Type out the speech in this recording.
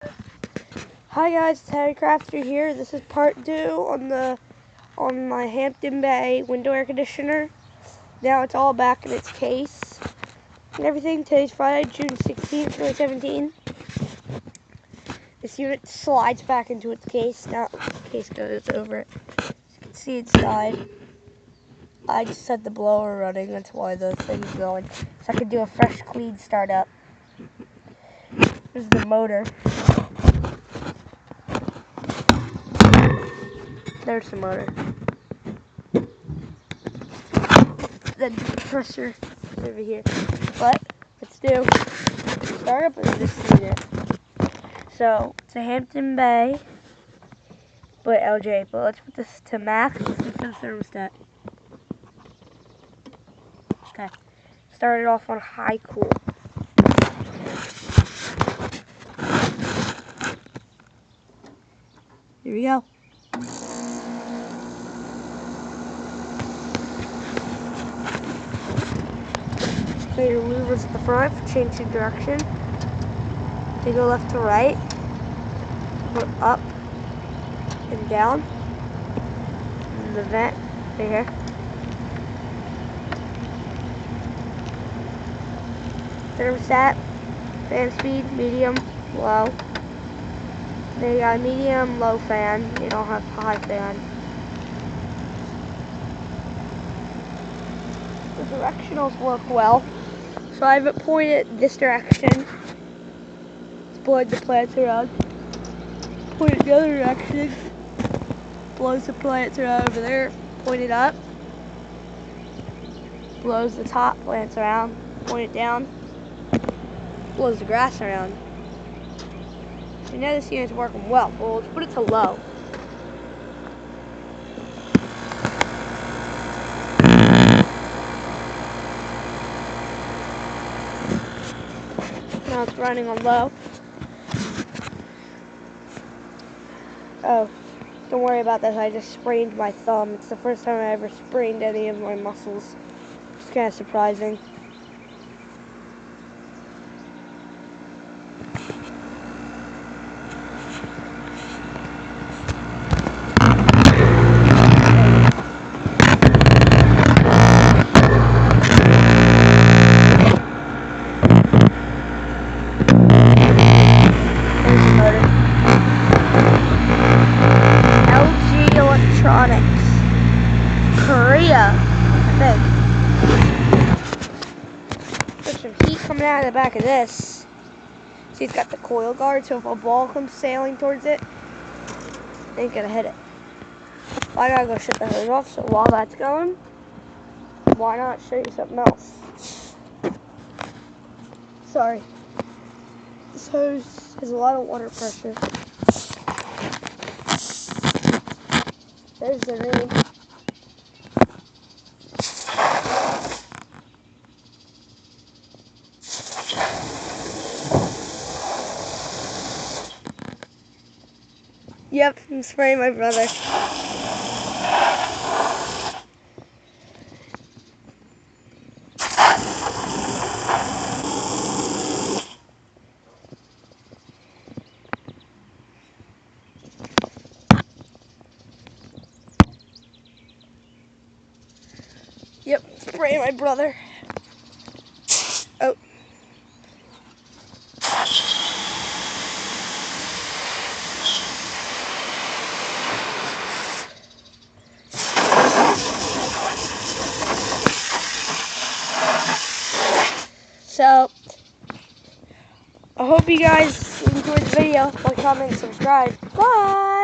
Hi guys, it's Harry Crafter here. This is part 2 on my Hampton Bay window air conditioner. Now it's all back in its case and everything. Today's Friday, June 16th, 2017. This unit slides back into its case. Now the case goes over it. As you can see inside. I just had the blower running, that's why the thing's going. So I could do a fresh clean startup. There's the motor. There's the motor. Then the pressure over here. But let's do startup of this unit. So it's a Hampton Bay, but LJ. But let's put this to max and set the thermostat. Okay. Start it off on high cool. Here we go. So your levers at the front for changing direction. They go left to right, or up and down. And the vent right here. Thermostat, fan speed, medium, low. They got a medium, low fan. They don't have high fan. The directionals work well. So I have it pointed this direction. It's blowing the plants around. Point it the other direction. Blows the plants around over there. Point it up. Blows the top plants around. Point it down. Blows the grass around. So now this unit's working well. Well, let's put it to low. Now it's running on low. Oh, don't worry about this. I just sprained my thumb. It's the first time I ever sprained any of my muscles. It's kind of surprising. Korea, I think. There's some heat coming out of the back of this. See, it's got the coil guard, so if a ball comes sailing towards it, it ain't gonna hit it. Well, I gotta go shut the hose off, so while that's going, why not show you something else? Sorry. This hose has a lot of water pressure. There's the ring. Yep, I'm spraying my brother. Yep, spraying my brother. Oh. So, I hope you guys enjoyed the video. Like, comment, subscribe. Bye!